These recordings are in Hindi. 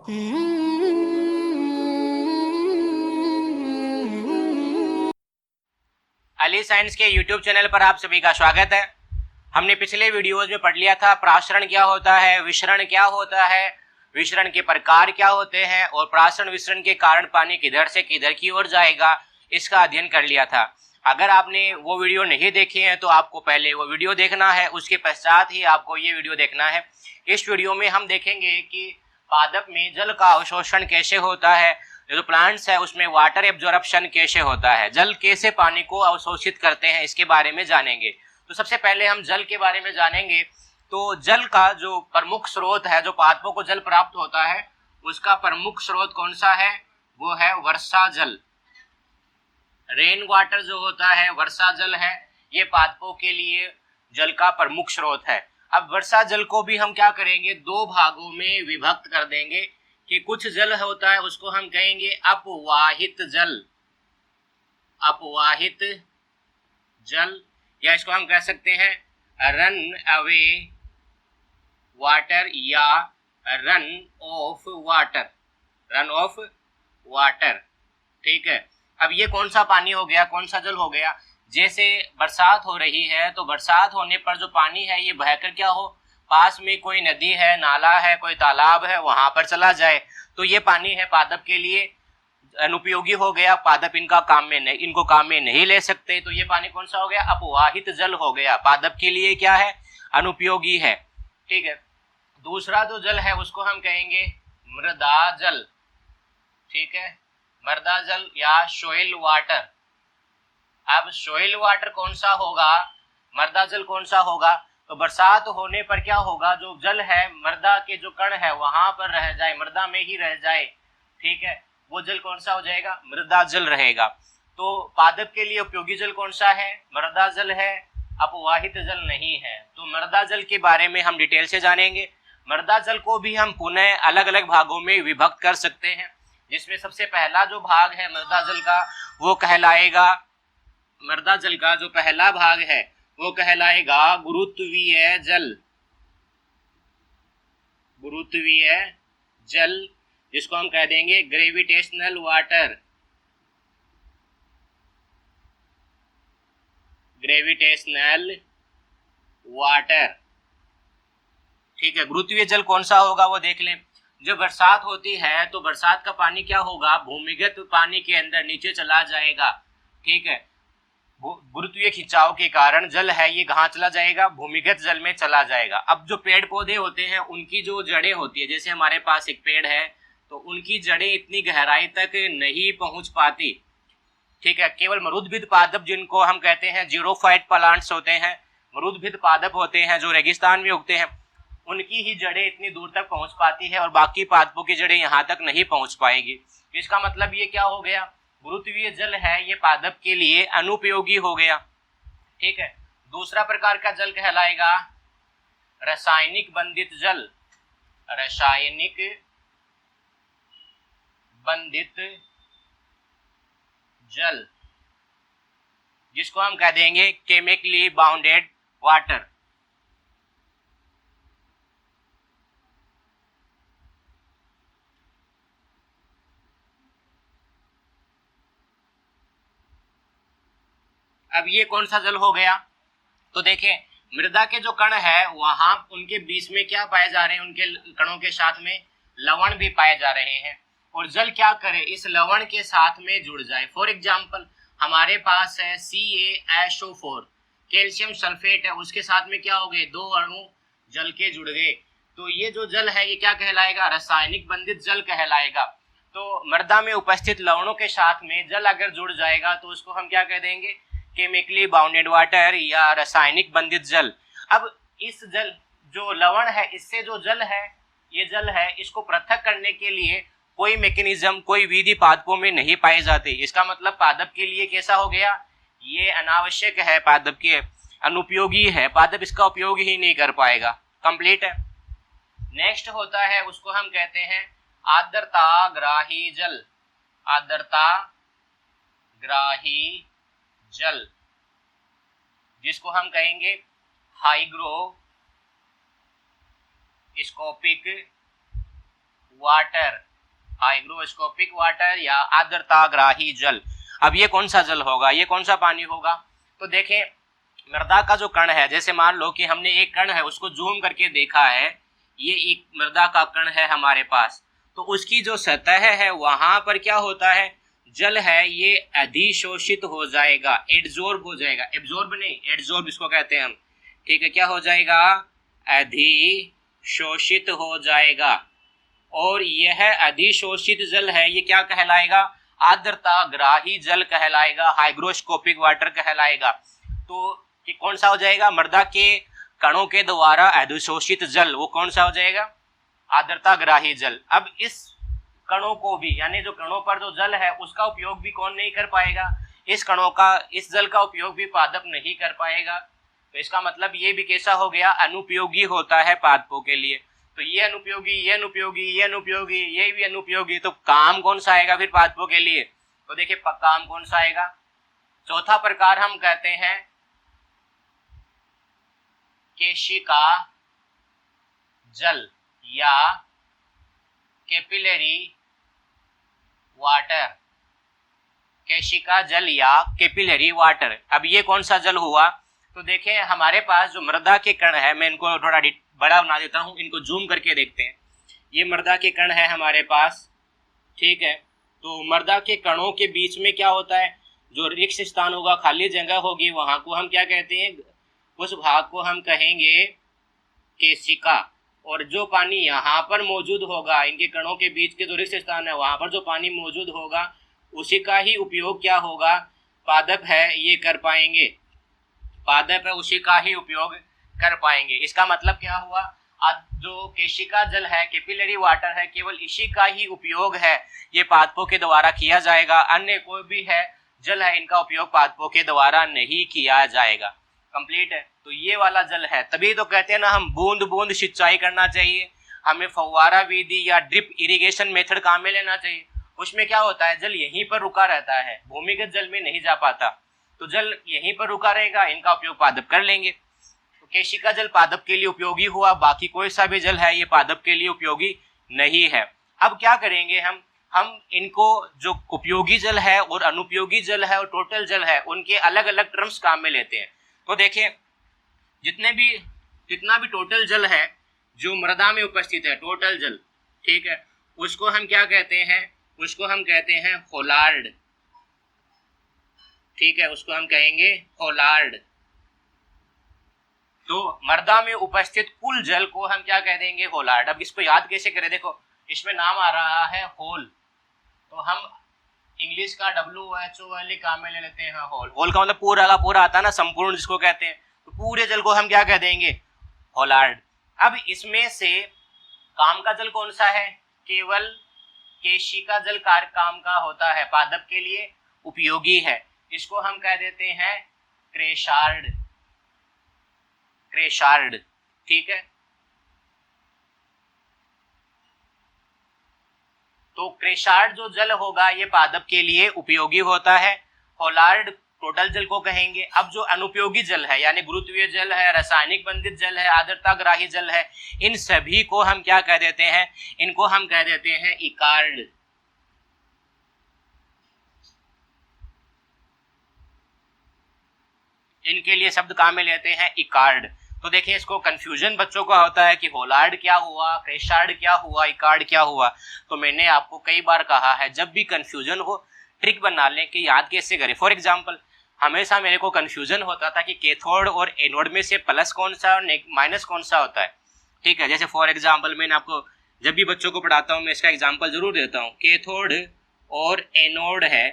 अली साइंस के YouTube चैनल पर आप सभी का स्वागत है। हमने पिछले वीडियोज में पढ़ लिया था प्रासरण क्या होता है, विसरण क्या होता है, विसरण के प्रकार क्या होते हैं और प्रासरण विसरण के कारण पानी किधर से किधर की ओर जाएगा, इसका अध्ययन कर लिया था। अगर आपने वो वीडियो नहीं देखे हैं तो आपको पहले वो वीडियो देखना है, उसके पश्चात ही आपको ये वीडियो देखना है। इस वीडियो में हम देखेंगे कि पादप में जल का अवशोषण कैसे होता है, जो प्लांट्स है उसमें वाटर एब्जॉर्प्शन कैसे होता है, जल कैसे पानी को अवशोषित करते हैं, इसके बारे में जानेंगे। तो सबसे पहले हम जल के बारे में जानेंगे। तो जल का जो प्रमुख स्रोत है, जो पादपों को जल प्राप्त होता है, उसका प्रमुख स्रोत कौन सा है? वो है वर्षा जल। रेन वाटर जो होता है, वर्षा जल है, ये पादपों के लिए जल का प्रमुख स्रोत है। अब वर्षा जल को भी हम क्या करेंगे, दो भागों में विभक्त कर देंगे कि कुछ जल होता है उसको हम कहेंगे अपवाहित जल, अपवाहित जल, या इसको हम कह सकते हैं रन अवे वाटर या run of water, run of water. ठीक है। अब ये कौन सा पानी हो गया, कौन सा जल हो गया? जैसे बरसात हो रही है तो बरसात होने पर जो पानी है ये बहकर क्या हो, पास में कोई नदी है, नाला है, कोई तालाब है, वहां पर चला जाए, तो ये पानी है पादप के लिए अनुपयोगी हो गया। पादप इनको काम में नहीं ले सकते, तो ये पानी कौन सा हो गया? अपवाहित जल हो गया, पादप के लिए क्या है? अनुपयोगी है। ठीक है। दूसरा जो जल है उसको हम कहेंगे मृदा जल। ठीक है, मृदा जल या सोइल वाटर। अब सोइल वाटर कौन सा होगा, मृदा जल कौन सा होगा? तो बरसात होने पर क्या होगा, जो जल है मृदा के जो कण है वहां पर रह जाए, मृदा में ही रह जाए। ठीक है, वो जल कौन सा हो जाएगा? मृदा जल रहेगा। तो पादप के लिए उपयोगी जल कौन सा है? मृदा जल है, अपवाहित जल नहीं है। तो मृदा जल के बारे में हम डिटेल से जानेंगे। मृदा जल को भी हम पुनः अलग अलग भागों में विभक्त कर सकते हैं, जिसमें सबसे पहला जो भाग है मृदा जल का वो कहलाएगा, मृदा जल का जो पहला भाग है वो कहलाएगा गुरुत्वीय जल। गुरुत्वीय जल, जिसको हम कह देंगे ग्रेविटेशनल वाटर। Gravitational water. ठीक है, गुरुत्वीय जल कौन सा होगा वो देख लें। जब बरसात होती है तो बरसात का पानी क्या होगा, भूमिगत पानी के अंदर नीचे चला जाएगा। ठीक है, गुरुत्वीय खिंचाव के कारण जल है ये कहाँ चला जाएगा? भूमिगत जल में चला जाएगा। अब जो पेड़ पौधे होते हैं उनकी जो जड़ें होती है, जैसे हमारे पास एक पेड़ है तो उनकी जड़ें इतनी गहराई तक नहीं पहुंच पाती। ठीक है, केवल मरुद्भिद पादप, जिनको हम कहते हैं जीरोफाइट प्लांट्स होते हैं, मरुद्भिद पादप होते हैं जो रेगिस्तान में उगते हैं, उनकी ही जड़ें इतनी दूर तक पहुंच पाती है और बाकी पादपों की जड़ें यहाँ तक नहीं पहुंच पाएगी। इसका मतलब ये क्या हो गया, गुरुत्वीय जल है ये पादप के लिए अनुपयोगी हो गया। ठीक है। दूसरा प्रकार का जल कहलाएगा रासायनिक बंधित जल। रासायनिक बंधित जल, जिसको हम कह देंगे केमिकली बाउंडेड वाटर। अब ये कौन सा जल हो गया? तो देखें, मृदा के जो कण है वहां उनके बीच में क्या पाए जा रहे हैं, उनके कणों के साथ में लवण भी पाए जा रहे हैं, और जल क्या करे, इस लवण के साथ में जुड़ जाए। फॉर एग्जाम्पल हमारे पास है CaSO4, कैल्शियम सल्फेट है, उसके साथ में क्या हो गए, दो अणु जल के जुड़ गए। तो ये जो जल है ये क्या कहलाएगा? रासायनिक बंधित जल कहलाएगा। तो मृदा में उपस्थित लवणों के साथ में जल अगर जुड़ जाएगा तो उसको हम क्या कह देंगे? केमिकली बाउंडेड वाटर या रासायनिक बंधित जल। अब इस जल जो लवण है, इससे जो जल है, ये जल है, इसको पृथक करने के लिए कोई मैकेनिज्म, कोई विधि पादपों में नहीं पाए जाते। इसका मतलब पादप के लिए कैसा हो गया, ये अनावश्यक है, पादप के अनुपयोगी है, पादप इसका उपयोग ही नहीं कर पाएगा। कंप्लीट है। नेक्स्ट होता है, उसको हम कहते हैं आर्द्रता ग्राही जल। आर्द्रता ग्राही जल, जिसको हम कहेंगे हाइग्रोस्कोपिक वाटर, हाइग्रोस्कोपिक वाटर या आर्द्रताग्राही जल। अब ये कौन सा जल होगा, ये कौन सा पानी होगा? तो देखें मृदा का जो कण है, जैसे मान लो कि हमने एक कण है उसको जूम करके देखा है, ये एक मृदा का कण है हमारे पास, तो उसकी जो सतह है वहां पर क्या होता है, जल है ये अधिशोषित हो जाएगा, एड्जॉर्ब हो जाएगा, एब्जॉर्ब नहीं एड्जॉर्ब इसको कहते हैं हम, ठीक है, क्या हो जाएगा, अधिशोषित हो जाएगा। और यह अधिशोषित जल है ये क्या कहलाएगा, आर्द्रताग्राही जल कहलाएगा, हाइग्रोस्कोपिक वाटर कहलाएगा। तो कि कौन सा हो जाएगा, मृदा के कणों के द्वारा अधिशोषित जल वो कौन सा हो जाएगा, आर्द्रताग्राही जल। अब इस कणों को भी, यानी जो कणों पर जो जल है उसका उपयोग भी कौन नहीं कर पाएगा, इस जल का उपयोग भी पादप नहीं कर पाएगा। तो इसका मतलब ये भी कैसा हो गया, अनुपयोगी होता है पादपों के लिए। तो ये अनुपयोगी, ये अनुपयोगी, ये अनुपयोगी, ये भी अनुपयोगी, तो काम कौन सा आएगा फिर पादपों के लिए? तो देखिए काम कौन सा आएगा, चौथा प्रकार हम कहते हैं केशिका जल या कैपिलरी वाटर, केशिका जल या कैपिलरी वाटर। अब ये कौन सा जल हुआ, तो देखें हमारे पास जो मृदा के कण है, मैं इनको थोड़ा बड़ा बना देता हूं, इनको जूम करके देखते हैं। ये मृदा के कण है हमारे पास, ठीक है, तो मृदा के कणों के बीच में क्या होता है, जो रिक्त स्थान होगा, खाली जगह होगी, वहां को हम क्या कहते हैं, उस भाग को हम कहेंगे केशिका। और जो पानी यहाँ पर मौजूद होगा, इनके कणों के बीच के जो रिक्त स्थान है वहां पर जो पानी मौजूद होगा उसी का ही उपयोग क्या होगा, पादप है ये कर पाएंगे, पादप है उसी का ही उपयोग कर पाएंगे। इसका मतलब क्या हुआ, जो केशिका जल है, कैपिलरी वाटर है, केवल इसी का ही उपयोग है ये पादपों के द्वारा किया जाएगा, अन्य कोई भी है जल है इनका उपयोग पादपों के द्वारा नहीं किया जाएगा। कंप्लीट है। तो ये वाला जल है, तभी तो कहते हैं ना हम बूंद बूंद सिंचाई करना चाहिए, हमें फव्वारा विधि या ड्रिप इरिगेशन मेथड काम में लेना चाहिए। उसमें क्या होता है, जल यहीं पर रुका रहता है, भूमिगत जल में नहीं जा पाता, तो जल यहीं पर रुका रहेगा, इनका उपयोग पादप कर लेंगे। तो केशिका जल पादप के लिए उपयोगी हुआ, बाकी कोई सा भी जल है ये पादप के लिए उपयोगी नहीं है। अब क्या करेंगे हम इनको, जो उपयोगी जल है और अनुपयोगी जल है और टोटल जल है, उनके अलग अलग टर्म्स काम में लेते हैं। तो देखिए जितना भी टोटल जल है जो मृदा में उपस्थित है, टोटल जल, ठीक है, उसको हम क्या कहते हैं, उसको हम कहते हैं होलार्ड, ठीक है, उसको हम कहेंगे होलार्ड। तो मृदा में उपस्थित कुल जल को हम क्या कह देंगे, होलार्ड। अब इसको याद कैसे करें, देखो इसमें नाम आ रहा है होल, तो हम इंग्लिश का WHO काम में ले लेते हैं होल। होल का मतलब पूरा का पूरा आता है ना, संपूर्ण जिसको कहते हैं, तो पूरे जल को हम क्या कह देंगे, होलार्ड। अब इसमें से काम का जल कौन सा है, केवल केशिका जल कार्य काम का होता है, पादप के लिए उपयोगी है, इसको हम कह देते हैं क्रेशार्ड, क्रेशार्ड, ठीक है। तो क्रेशार्ड जो जल होगा ये पादप के लिए उपयोगी होता है, होलार्ड टोटल जल को कहेंगे। अब जो अनुपयोगी जल है, यानी गुरुत्वीय जल है, रासायनिक बंधित जल है, आर्द्रताग्राही जल है, इन सभी को हम क्या कह देते हैं, इनको हम कह देते हैं इकार्ड। इनके लिए शब्द काम में लेते हैं इकार्ड। तो देखिए इसको कंफ्यूजन बच्चों का होता है कि होलार्ड क्या हुआ, क्रेशार्ड क्या हुआ, इकार्ड क्या हुआ। तो मैंने आपको कई बार कहा है, जब भी कंफ्यूजन हो ट्रिक बना लें कि याद कैसे करें। फॉर एग्जांपल हमेशा मेरे को कंफ्यूजन होता था कि कैथोड और एनोड में से प्लस कौन सा और माइनस कौन सा होता है, ठीक है। जैसे फॉर एग्जाम्पल मैंने आपको जब भी बच्चों को पढ़ाता हूँ मैं इसका एग्जाम्पल जरूर देता हूँ, कैथोड और एनोड है,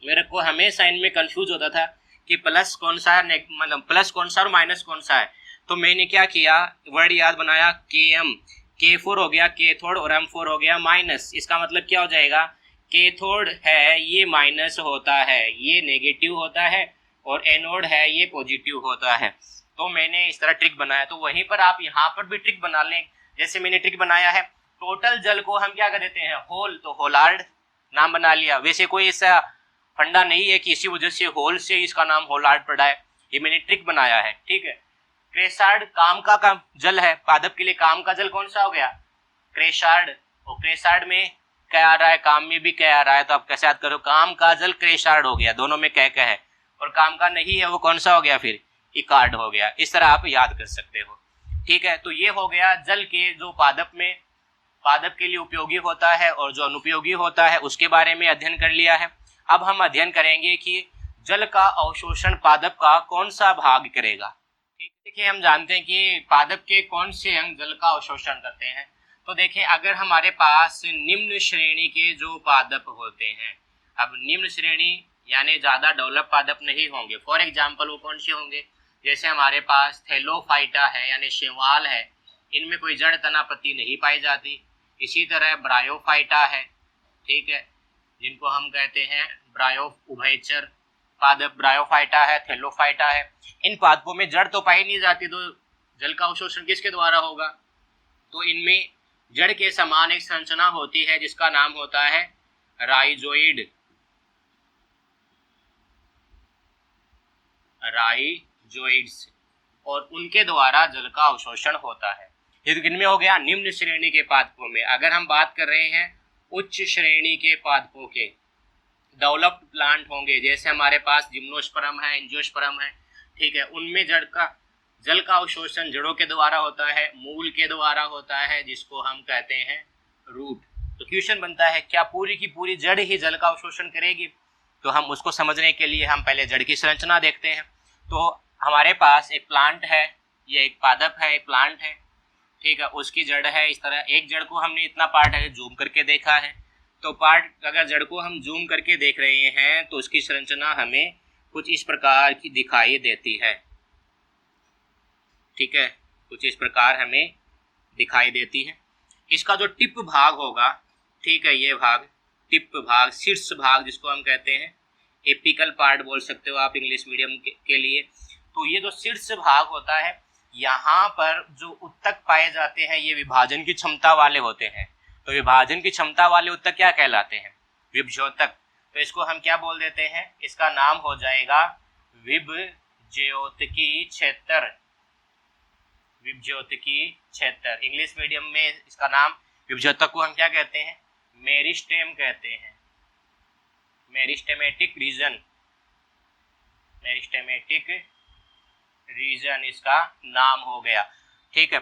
मेरे को हमेशा इनमें कंफ्यूज होता था कि प्लस कौन सा है, मतलब प्लस कौन सा और माइनस कौन सा है। तो मैंने क्या किया, वर्ड याद बनाया, KM, K4 हो गया कैथोड और M4 हो गया माइनस। इसका मतलब क्या हो जाएगा, कैथोड है ये माइनस होता है, ये नेगेटिव होता है, और एनोड है ये पॉजिटिव होता है। तो मैंने इस तरह ट्रिक बनाया, तो वहीं पर आप यहाँ पर भी ट्रिक बना लें। जैसे मैंने ट्रिक बनाया है, टोटल जल को हम क्या कर देते हैं, होल, तो होलार्ड नाम बना लिया। वैसे कोई ऐसा फंडा नहीं है कि इसी वजह से होल से इसका नाम होलार्ड पड़ा है, ये मैंने ट्रिक बनाया है, ठीक है। क्रेशार्ड काम का जल है, पादप के लिए काम का जल कौन सा हो गया, क्रेशार्ड, और क्रेसार्ड में क्या आ रहा है, काम में भी क्या आ रहा है, तो आप कैसे याद करो, काम का जल क्रेसार्ड हो गया, दोनों में क्या है, और काम का नहीं है वो कौन सा हो गया फिर, इकार्ड हो गया। इस तरह आप याद कर सकते हो। ठीक है, तो ये हो गया जल के जो पादप में पादप के लिए उपयोगी होता है और जो अनुपयोगी होता है उसके बारे में अध्ययन कर लिया है। अब हम अध्ययन करेंगे कि जल का अवशोषण पादप का कौन सा भाग करेगा। ठीक, देखिए हम जानते हैं कि पादप के कौन से अंग जल का अवशोषण करते हैं। तो देखें, अगर हमारे पास निम्न श्रेणी के जो पादप होते हैं, अब निम्न श्रेणी यानी ज्यादा डेवलप पादप नहीं होंगे। फॉर एग्जाम्पल वो कौन से होंगे, जैसे हमारे पास थैलोफाइटा है यानी शैवाल है, इनमें कोई जड़ तना पत्ती नहीं पाई जाती। इसी तरह ब्रायोफाइटा है, ठीक है, जिनको हम कहते हैं ब्रायो उभयचर पादप, ब्रायोफाइटा है, थैलोफाइटा है। इन पादपों में जड़ तो पाई नहीं जाती, तो जल का अवशोषण किसके द्वारा होगा, तो इनमें जड़ के समान एक संरचना होती है जिसका नाम होता है राइजोइड, राइजोइड्स, और उनके द्वारा जल का अवशोषण होता है। ये तो किनमें हो गया, निम्न श्रेणी के पादपों में। अगर हम बात कर रहे हैं उच्च श्रेणी के पादपों के, डेवलप्ड प्लांट होंगे, जैसे हमारे पास जिम्नोस्पर्म है, एंजियोस्पर्म है, ठीक है, उनमें जल का अवशोषण जड़ों के द्वारा होता है, मूल के द्वारा होता है, जिसको हम कहते हैं रूट। तो क्वेश्चन बनता है, क्या पूरी की पूरी जड़ ही जल का अवशोषण करेगी? तो हम उसको समझने के लिए हम पहले जड़ की संरचना देखते हैं। तो हमारे पास एक प्लांट है, ये एक पादप है, एक प्लांट है, ठीक है, उसकी जड़ है इस तरह। एक जड़ को हमने इतना पार्ट है जूम करके देखा है, तो पार्ट अगर जड़ को हम जूम करके देख रहे हैं तो उसकी संरचना हमें कुछ इस प्रकार की दिखाई देती है। ठीक है, कुछ इस प्रकार हमें दिखाई देती है। इसका जो टिप भाग होगा, ठीक है, ये भाग टिप भाग, शीर्ष भाग जिसको हम कहते हैं, एपिकल पार्ट बोल सकते हो आप इंग्लिश मीडियम के लिए। तो ये जो शीर्ष भाग होता है, यहाँ पर जो उत्तक पाए जाते हैं ये विभाजन की क्षमता वाले होते हैं। तो विभाजन की क्षमता वाले उत्तक क्या कहलाते हैं, विभज्योतक। तो इसको हम क्या बोल देते हैं, इसका नाम हो जाएगा विभज्योतकी क्षेत्र, विभज्योतकी क्षेत्र। इंग्लिश मीडियम में इसका नाम विभज्योतक को हम क्या कहते हैं, मेरिस्टेम कहते हैं, मेरिस्टेमेटिक रीजन, मेरिस्टेमेटिक रीजन इसका नाम हो गया। ठीक है,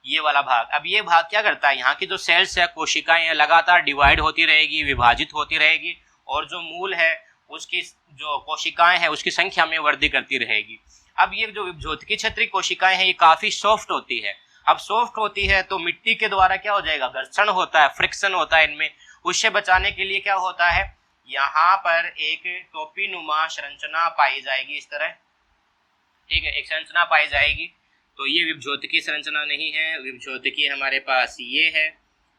ये वाला भाग। अब ये भाग क्या करता है, यहाँ की जो सेल्स है, कोशिकाएं हैं, लगातार डिवाइड होती रहेगी, विभाजित होती रहेगी, और जो मूल है उसकी जो कोशिकाएं हैं उसकी संख्या में वृद्धि करती रहेगी। अब ये जो विभज्योतकी क्षेत्रीय कोशिकाएं हैं ये काफी सॉफ्ट होती है। अब सॉफ्ट होती है तो मिट्टी के द्वारा क्या हो जाएगा, घर्षण होता है, फ्रिक्शन होता है इनमें। उससे बचाने के लिए क्या होता है, यहाँ पर एक टोपी नुमा संरचना पाई जाएगी इस तरह। ठीक है, एक संरचना पाई जाएगी। तो ये विभज्योतकी संरचना नहीं है, विभज्योतकी हमारे पास ये है।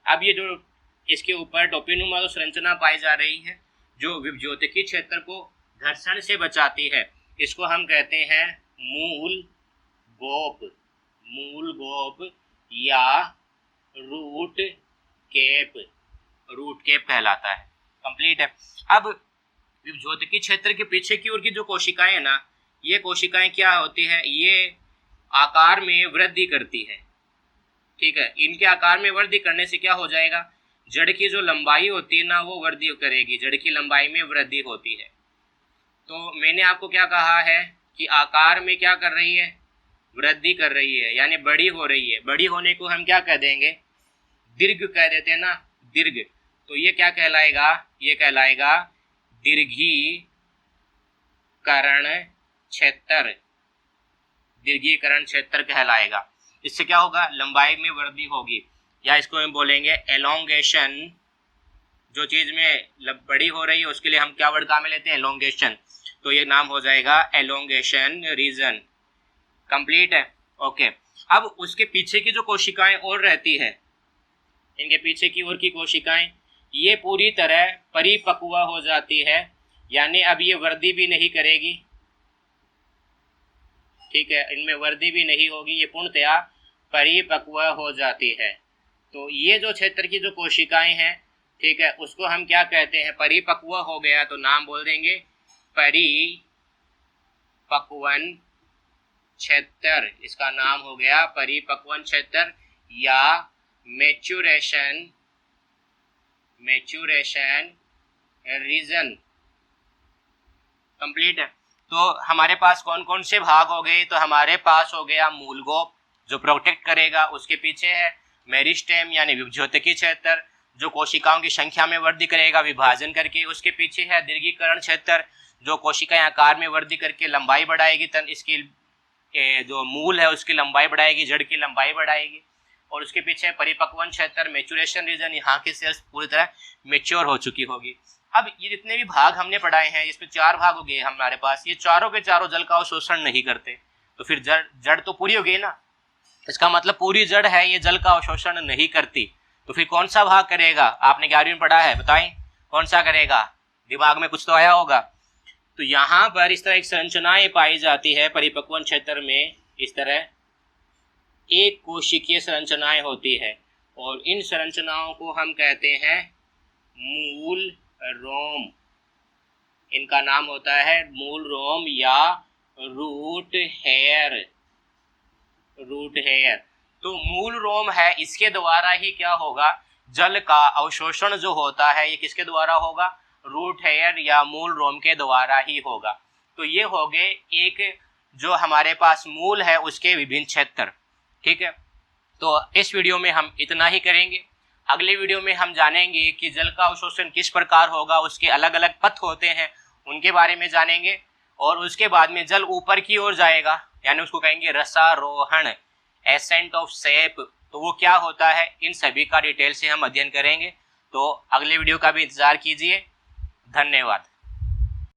अब ये जो इसके ऊपर टोपीनुमा जो संरचना पाई जा रही है जो विभज्योतकी क्षेत्र को घर्षण से बचाती है, इसको हम कहते हैं मूल गोप, मूल गोप या रूट केप, रूट केप कहलाता है। कंप्लीट है। अब विभज्योतकी क्षेत्र के पीछे की ओर की जो कोशिकाएं है ना, ये कोशिकाएं क्या होती है, ये आकार में वृद्धि करती है। ठीक है, इनके आकार में वृद्धि करने से क्या हो जाएगा, जड़ की जो लंबाई होती है ना वो वृद्धि करेगी, जड़ की लंबाई में वृद्धि होती है। तो मैंने आपको क्या कहा है कि आकार में क्या कर रही है, वृद्धि कर रही है, यानी बड़ी हो रही है। बड़ी होने को हम क्या कह देंगे, दीर्घ कह देते हैं ना, दीर्घ। तो ये क्या कहलाएगा, ये कहलाएगा दीर्घीकरण क्षेत्र, दीर्घीकरण क्षेत्र कहलाएगा। इससे क्या होगा, लंबाई में वृद्धि होगी, या इसको हम बोलेंगे एलोंगेशन। जो चीज में बड़ी हो रही है उसके लिए हम क्या वर्ड काम में लेते हैं, एलोंगेशन। तो ये नाम हो जाएगा एलोंगेशन रीजन। कंप्लीट है, ओके। अब उसके पीछे की जो कोशिकाएं और रहती है, इनके पीछे की ओर की कोशिकाएं, ये पूरी तरह परिपक्व हो जाती है, यानी अब ये वृद्धि भी नहीं करेगी। ठीक है, इनमें वृद्धि भी नहीं होगी, ये पूर्णतया परिपक्व हो जाती है। तो ये जो क्षेत्र की जो कोशिकाएं हैं, ठीक है, उसको हम क्या कहते हैं, परिपक्व हो गया तो नाम बोल देंगे परिपक्वन क्षेत्र। इसका नाम हो गया परिपक्वन क्षेत्र या मैच्योरेशन मैच्योरेशन रीजन कंप्लीट है। तो हमारे पास कौन कौन से भाग हो गए? तो हमारे पास हो गया मूलगोप जो प्रोटेक्ट करेगा, उसके पीछे है मेरिस्टेम यानी विभज्योतकी क्षेत्र जो कोशिकाओं की संख्या में वृद्धि करेगा विभाजन करके, उसके पीछे है दीर्घीकरण क्षेत्र जो कोशिकाएं आकार में वृद्धि करके लंबाई बढ़ाएगी, तन इसकी जो मूल है उसकी लंबाई बढ़ाएगी, जड़ की लंबाई बढ़ाएगी, और उसके पीछे परिपक्वन क्षेत्र मैच्योरेशन रीजन, यहाँ की सेल्स पूरी तरह मैच्योर हो चुकी होगी। अब ये जितने भी भाग हमने पढ़ाए हैं इसमें 4 भाग हो गए हमारे पास, ये चारों के चारों जल का अवशोषण नहीं करते, तो फिर जड़ तो पूरी हो गई ना, इसका मतलब पूरी जड़ है ये जल का अवशोषण नहीं करती, तो फिर कौन सा भाग करेगा? आपने 11वीं में पढ़ा है, बताएं कौन सा करेगा? दिमाग में कुछ तो आया होगा। तो यहाँ पर इस तरह एक संरचनाएं पाई जाती है परिपक्वन क्षेत्र में, इस तरह एक कोशिकीय संरचनाएं होती है और इन संरचनाओं को हम कहते हैं मूल रोम। इनका नाम होता है मूल रोम या रूट हेयर। तो मूल रोम है, इसके द्वारा ही क्या होगा? जल का अवशोषण जो होता है ये किसके द्वारा होगा? रूट हेयर या मूल रोम के द्वारा ही होगा। तो ये हो गए एक जो हमारे पास मूल है उसके विभिन्न क्षेत्र। ठीक है, तो इस वीडियो में हम इतना ही करेंगे। अगले वीडियो में हम जानेंगे कि जल का अवशोषण किस प्रकार होगा, उसके अलग अलग पथ होते हैं उनके बारे में जानेंगे, और उसके बाद में जल ऊपर की ओर जाएगा यानी उसको कहेंगे रसारोहण, एसेंट ऑफ सेप। तो वो क्या होता है, इन सभी का डिटेल से हम अध्ययन करेंगे। तो अगले वीडियो का भी इंतजार कीजिए। धन्यवाद।